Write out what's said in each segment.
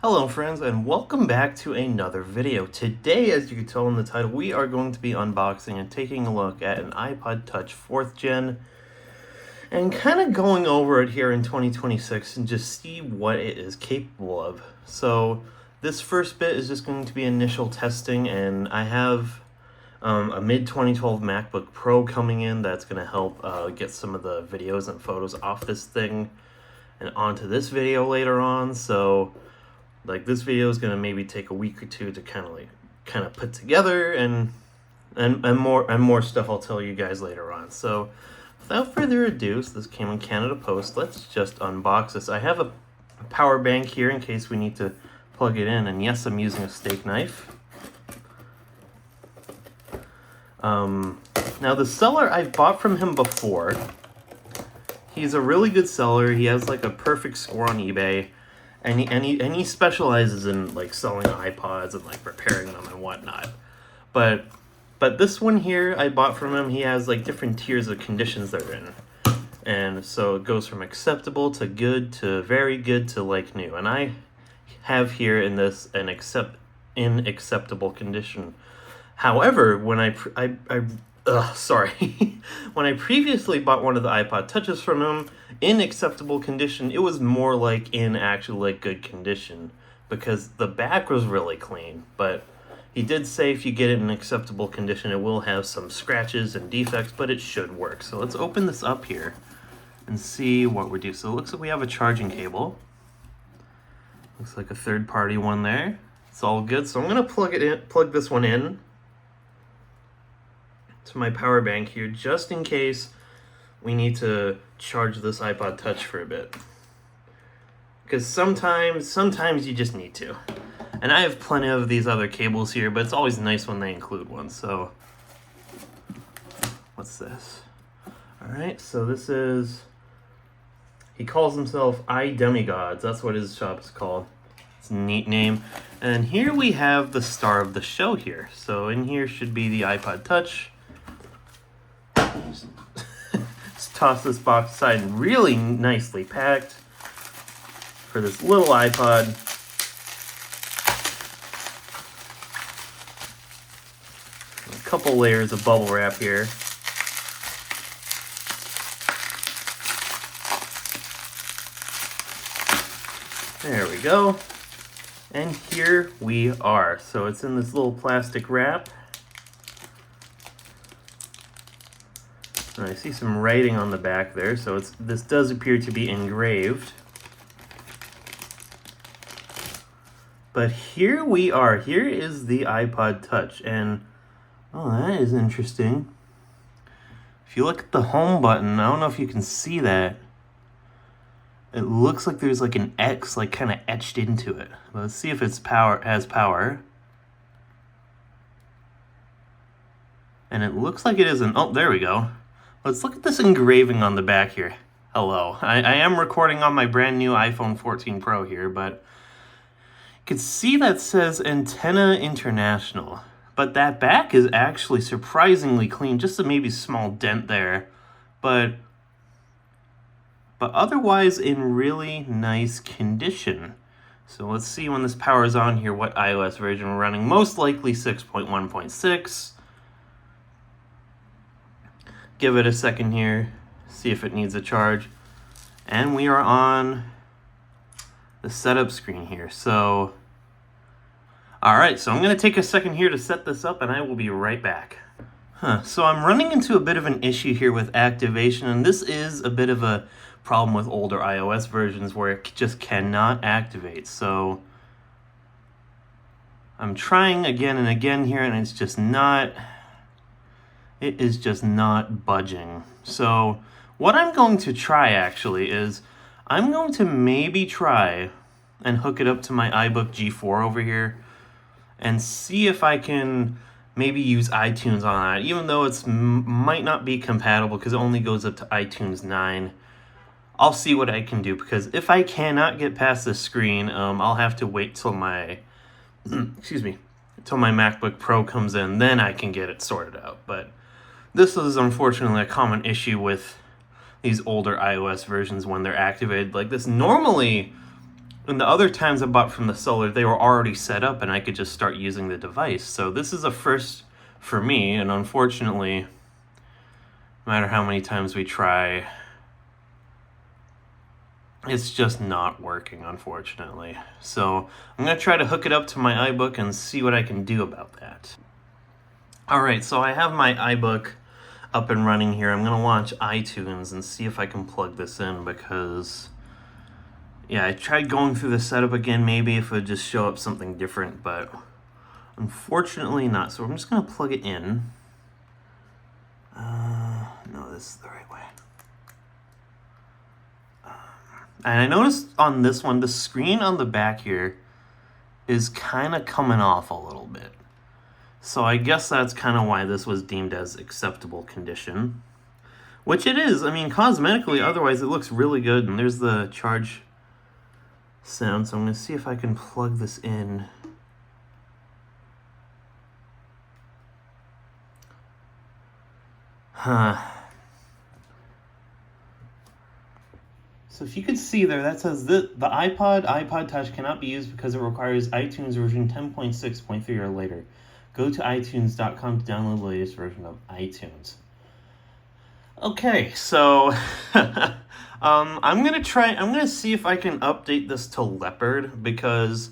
Hello friends, and welcome back to another video. Today, as you can tell in the title, we are going to be unboxing and taking a look at an iPod Touch 4th Gen and kind of going over it here in 2026 and just see what it is capable of. So this first bit is just going to be initial testing, and I have a mid-2012 MacBook Pro coming in that's going to help get some of the videos and photos off this thing and onto this video later on. So like this video is gonna maybe take a week or two to kind of put together, and more stuff I'll tell you guys later on. So without further ado, so this came in Canada Post. Let's just unbox this. I have a power bank here in case we need to plug it in, and yes, I'm using a steak knife. Now the seller, I've bought from him before. He's a really good seller. He has like a perfect score on eBay. And he specializes in like selling iPods and like repairing them and whatnot. But this one here I bought from him, he has like different tiers of conditions they're in. And so it goes from acceptable to good to very good to like new. And I have here in this an acceptable condition. However, when when I previously bought one of the iPod Touches from him in acceptable condition, it was more like in actually like good condition because the back was really clean. But he did say if you get it in acceptable condition, it will have some scratches and defects, but it should work. So let's open this up here and see what we're doing. So it looks like we have a charging cable. Looks like a third-party one there. It's all good. So I'm gonna plug this one in to my power bank here, just in case we need to charge this iPod Touch for a bit. Because sometimes you just need to. And I have plenty of these other cables here, but it's always nice when they include one. So, what's this? Alright, so this is, he calls himself iDemigods. That's what his shop is called. It's a neat name. And here we have the star of the show here. So in here should be the iPod Touch. Just toss this box aside, and really nicely packed for this little iPod. A couple layers of bubble wrap here. There we go. And here we are. So it's in this little plastic wrap. And I see some writing on the back there, so this does appear to be engraved. But here we are. Here is the iPod Touch, and oh, that is interesting. If you look at the home button, I don't know if you can see that. It looks like there's like an X like kind of etched into it. Let's see if it's has power. And it looks like it isn't. Oh, there we go. Let's look at this engraving on the back here. Hello. I am recording on my brand new iPhone 14 Pro here, but you can see that says Antenna International. But that back is actually surprisingly clean. Just a maybe small dent there. But otherwise in really nice condition. So let's see when this powers on here what iOS version we're running. Most likely 6.1.6. Give it a second here, see if it needs a charge. And we are on the setup screen here. So, alright, so I'm going to take a second here to set this up, and I will be right back. So I'm running into a bit of an issue here with activation, and this is a bit of a problem with older iOS versions where it just cannot activate. So I'm trying again and again here, and it's just not... It is just not budging. So what I'm going to try actually is I'm going to maybe try and hook it up to my iBook G4 over here and see if I can maybe use iTunes on that, even though it's might not be compatible because it only goes up to iTunes 9. I'll see what I can do, because if I cannot get past this screen, I'll have to wait till my excuse me, till my MacBook Pro comes in, then I can get it sorted out. But this is unfortunately a common issue with these older iOS versions when they're activated like this. Normally, And the other times I bought from the seller, they were already set up and I could just start using the device. So this is a first for me, and unfortunately, no matter how many times we try, it's just not working, unfortunately. So I'm going to try to hook it up to my iBook and see what I can do about that. Alright, so I have my iBook up and running here. I'm going to launch iTunes and see if I can plug this in, because yeah, I tried going through the setup again, maybe if it would just show up something different, but unfortunately not. So I'm just going to plug it in. No, this is the right way. And I noticed on this one, the screen on the back here is kind of coming off a little bit. So I guess that's kind of why this was deemed as acceptable condition. Which it is. I mean, cosmetically, otherwise it looks really good. And there's the charge sound. So I'm going to see if I can plug this in. So if you could see there, that says the iPod Touch cannot be used because it requires iTunes version 10.6.3 or later. Go to iTunes.com to download the latest version of iTunes. Okay, so I'm gonna see if I can update this to Leopard, because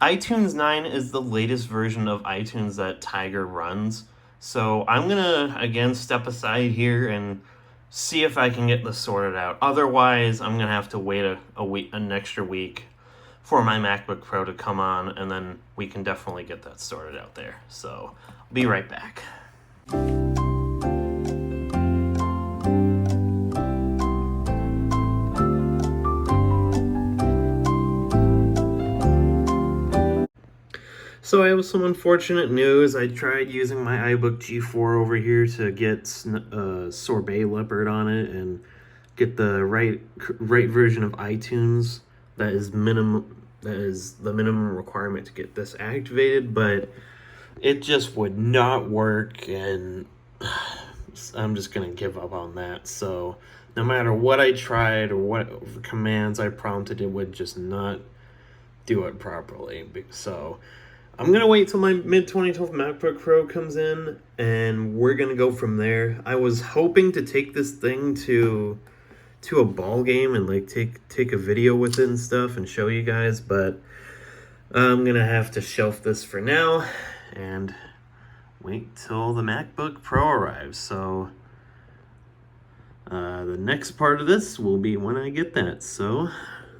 iTunes 9 is the latest version of iTunes that Tiger runs. So I'm gonna again step aside here and see if I can get this sorted out. Otherwise, I'm gonna have to wait an extra week for my MacBook Pro to come on, and then we can definitely get that sorted out there. So I'll be right back. So I have some unfortunate news. I tried using my iBook G4 over here to get Sorbet Leopard on it and get the right version of iTunes. That is the minimum requirement to get this activated, but it just would not work, and I'm just gonna give up on that. So no matter what I tried or what commands I prompted, it would just not do it properly. So I'm going to wait till my mid-2012 MacBook Pro comes in, and we're going to go from there. I was hoping to take this thing to a ball game and like take a video with it and stuff and show you guys, but I'm going to have to shelf this for now and wait till the MacBook Pro arrives. So the next part of this will be when I get that. So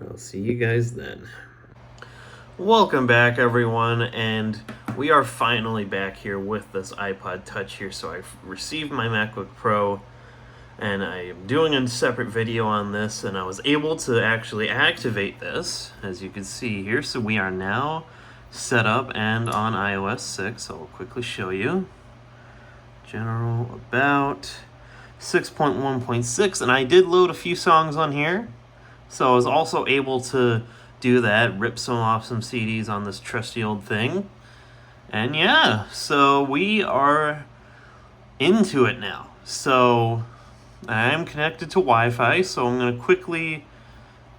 I'll see you guys then. Welcome back, everyone, and we are finally back here with this iPod Touch here. So I've received my MacBook Pro, and I am doing a separate video on this, and I was able to actually activate this, as you can see here. So we are now set up and on iOS 6, so I'll quickly show you. General about 6.1.6, and I did load a few songs on here, so I was also able to do that, rip some off some CDs on this trusty old thing. And yeah, so we are into it now. So I'm connected to Wi-Fi, so I'm going to quickly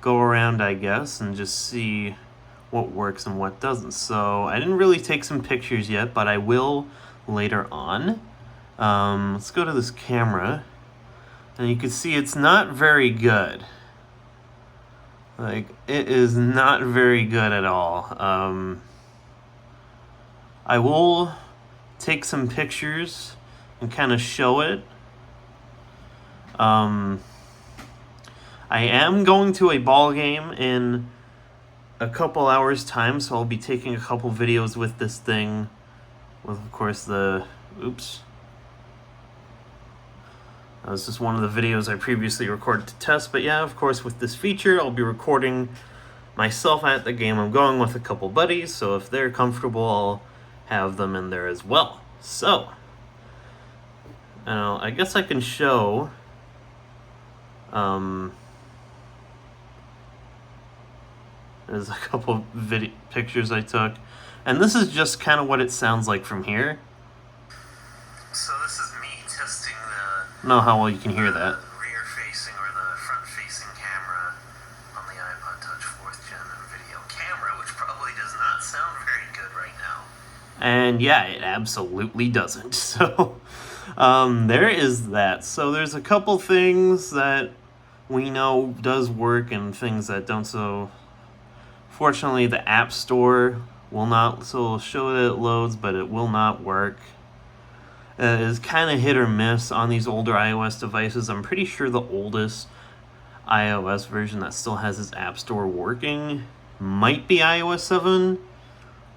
go around, I guess, and just see what works and what doesn't. So I didn't really take some pictures yet, but I will later on. Let's go to this camera, and you can see it's not very good. Like, it is not very good at all. I will take some pictures and kind of show it. I am going to a ball game in a couple hours time, so I'll be taking a couple videos with this thing. With, of course, oops. That was just one of the videos I previously recorded to test, but yeah, of course, with this feature, I'll be recording myself at the game. I'm going with a couple buddies, so if they're comfortable, I'll have them in there as well. So, I guess I can show, there's a couple pictures I took, and this is just kind of what it sounds like from here. So this is me testing I don't know how well you can hear that. Rear-facing or the front-facing camera on the iPod Touch 4th Gen video And yeah, it absolutely doesn't. So there is that. So there's a couple things that we know does work and things that don't. So fortunately, the App Store will not, so it'll show that it loads, but it will not work. It is kind of hit or miss on these older iOS devices. I'm pretty sure the oldest iOS version that still has its App Store working might be iOS 7.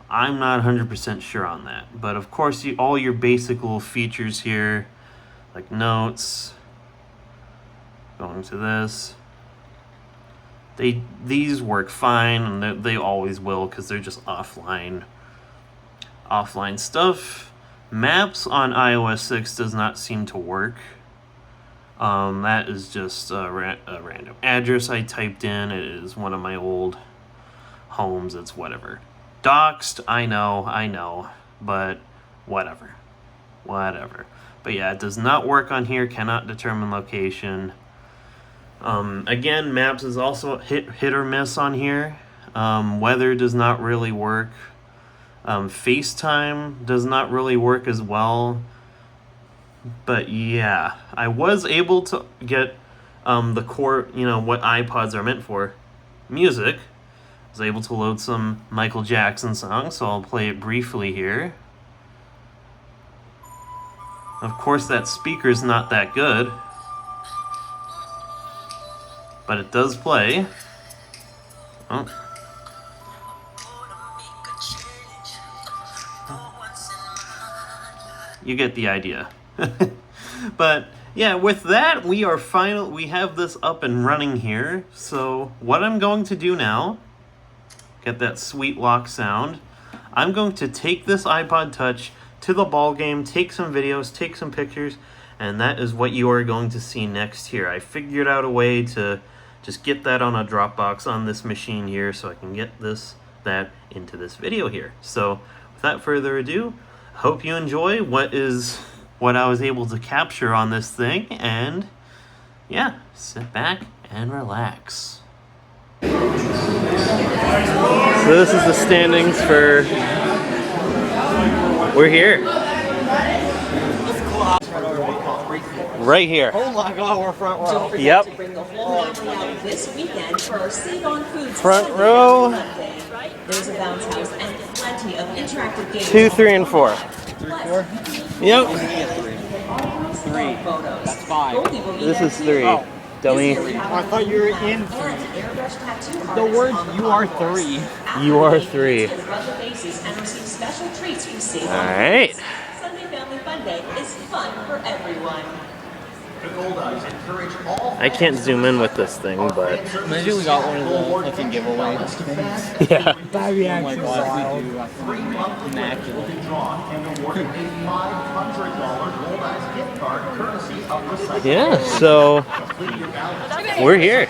I'm not 100% sure on that. But of course, all your basic little features here, like notes, going to this, these work fine, and they always will because they're just offline stuff. Maps on iOS 6 does not seem to work. That is just a random address I typed in. It is one of my old homes. It's whatever. Doxed, I know, but whatever. But yeah, it does not work on here. Cannot determine location. Again, maps is also hit or miss on here. Weather does not really work. FaceTime does not really work as well. But yeah, I was able to get the core, what iPods are meant for, music. I was able to load some Michael Jackson songs, so I'll play it briefly here. Of course, that speaker's not that good, but it does play. Oh. You get the idea. But yeah, with that, we have this up and running here. So what I'm going to do now, get that sweet lock sound, I'm going to take this iPod Touch to the ball game, take some videos, take some pictures, and that is what you are going to see next here. I figured out a way to just get that on a Dropbox on this machine here so I can get that into this video here. So without further ado, hope you enjoy what I was able to capture on this thing, and yeah, sit back and relax. So this is the standings for, we're here. Right here. Oh my God, we're front row. Yep. This weekend for Save on Foods Front row. There's a bounce house and plenty of interactive games. 2, 3, and 4. 3, 4? Yep. 3. That's 5. This is 3. Oh. Dummy. I thought you were in 3. The words you are 3. You are 3. Alright. Sunday Family Fun Day is fun for everyone. I can't zoom in with this thing, but Imagine we got one of the fucking giveaway things. yeah. That'd be actually wild. Immaculate. Yeah, so we're here.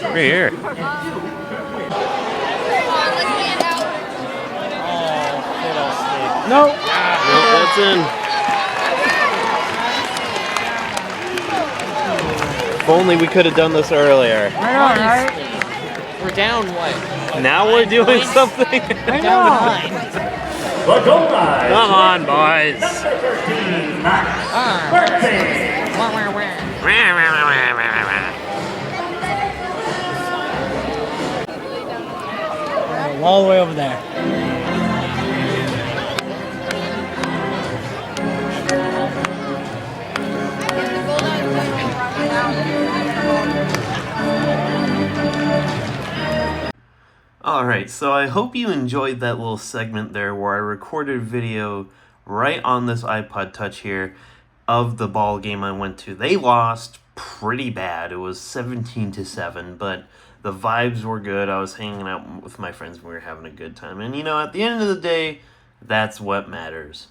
We're here. No. Nope, that's in. If only we could have done this earlier. I know, right? We're down what? Now we're doing something. We're down 9. The goal line. Come on, boys. Number 13, Max Birthday. All the way over there. Alright, so I hope you enjoyed that little segment there where I recorded video right on this iPod Touch here of the ball game I went to. They lost pretty bad. It was 17-7, but the vibes were good. I was hanging out with my friends and we were having a good time. And at the end of the day, that's what matters.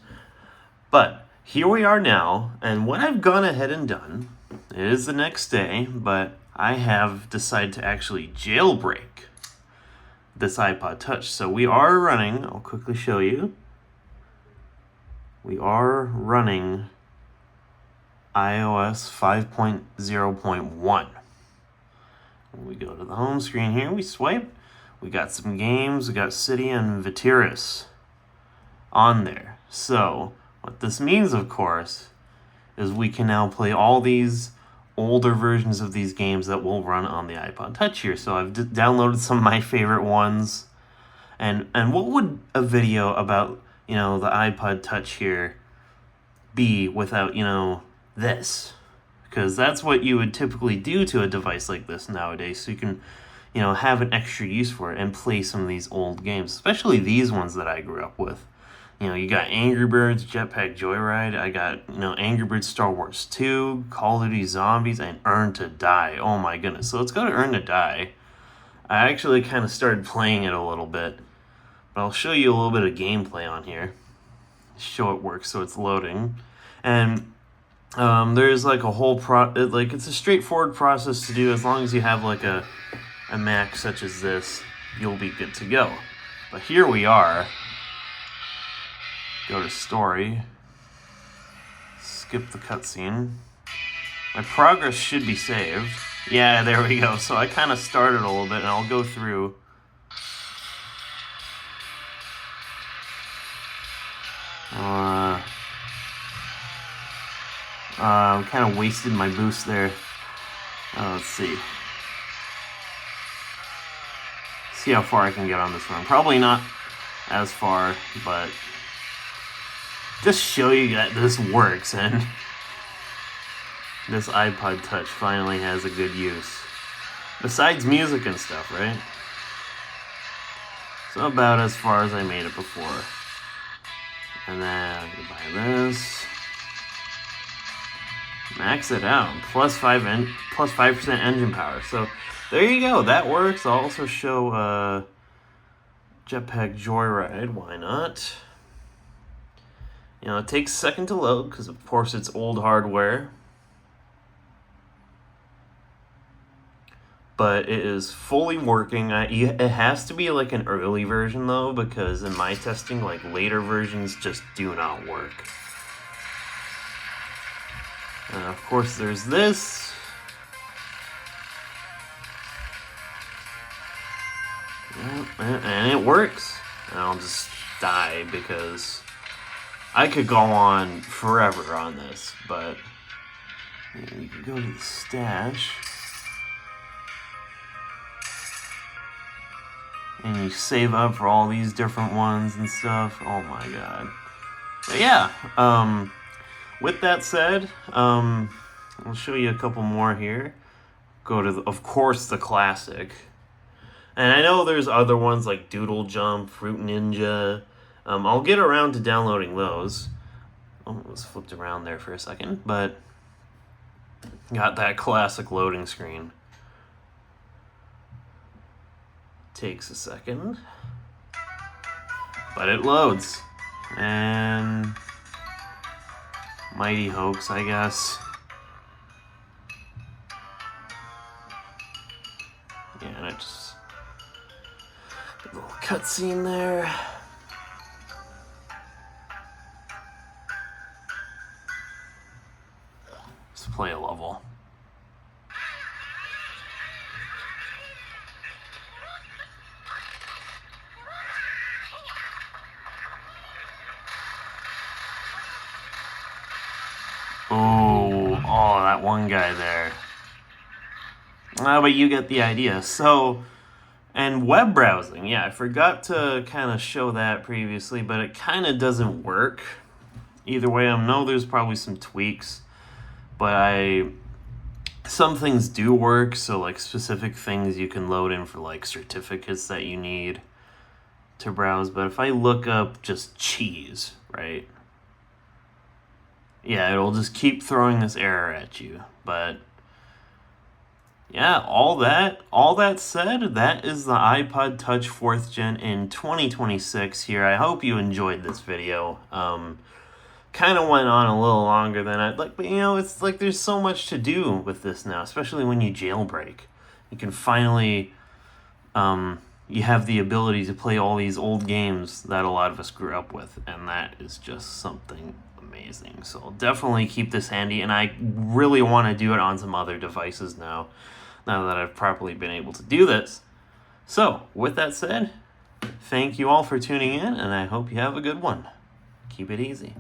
But here we are now, and what I've gone ahead and done, it is the next day, but I have decided to actually jailbreak this iPod Touch. So we are running, I'll quickly show you. We are running iOS 5.0.1. When we go to the home screen here, we swipe. We got some games. We got City and Vitiris. on there. So what this means, of course, is we can now play all these older versions of these games that will run on the iPod Touch here. So I've downloaded some of my favorite ones. And what would a video about, the iPod Touch here be without, this? Because that's what you would typically do to a device like this nowadays. So you can, have an extra use for it and play some of these old games, especially these ones that I grew up with. You got Angry Birds, Jetpack Joyride. I got, Angry Birds Star Wars 2, Call of Duty Zombies, and Earn to Die. Oh my goodness. So let's go to Earn to Die. I actually kind of started playing it a little bit. But I'll show you a little bit of gameplay on here. Show it works so it's loading. And there's like a whole it's a straightforward process to do. As long as you have like a Mac such as this, you'll be good to go. But here we are. Go to story, skip the cutscene. My progress should be saved. Yeah, there we go. So I kind of started a little bit, and I'll go through. Kind of wasted my boost there. Let's see. See how far I can get on this one. Probably not as far, but just show you that this works, and this iPod Touch finally has a good use. Besides music and stuff, right? So about as far as I made it before. And then I can buy this. Max it out. Plus 5% engine power. So there you go. That works. I'll also show Jetpack Joyride. Why not? It takes a second to load because, of course, it's old hardware. But it is fully working. It has to be like an early version, though, because in my testing, like later versions just do not work. And, of course, there's this. And it works. And I'll just die because I could go on forever on this, but you can go to the stash and you save up for all these different ones and stuff. Oh my god. But yeah, with that said, I'll show you a couple more here. Go to, of course, the classic. And I know there's other ones like Doodle Jump, Fruit Ninja. I'll get around to downloading those. Oh, it was flipped around there for a second, but got that classic loading screen. Takes a second, but it loads. And Mighty Hoax, I guess. Yeah, and it just a little cutscene there. Let's play a level. Oh, that one guy there. But you get the idea. So, and web browsing. Yeah, I forgot to kind of show that previously, but it kind of doesn't work. Either way, I know there's probably some tweaks, but some things do work. So, like specific things you can load in for like certificates that you need to browse. But if I look up just cheese, right? Yeah, it'll just keep throwing this error at you. But yeah, all that said, that is the iPod Touch 4th Gen in 2026 here. I hope you enjoyed this video. Kind of went on a little longer than I'd like, but it's like there's so much to do with this now, especially when you jailbreak. You can finally, you have the ability to play all these old games that a lot of us grew up with, and that is just something amazing. So I'll definitely keep this handy, and I really want to do it on some other devices now that I've properly been able to do this. So with that said, thank you all for tuning in, and I hope you have a good one. keep it easy.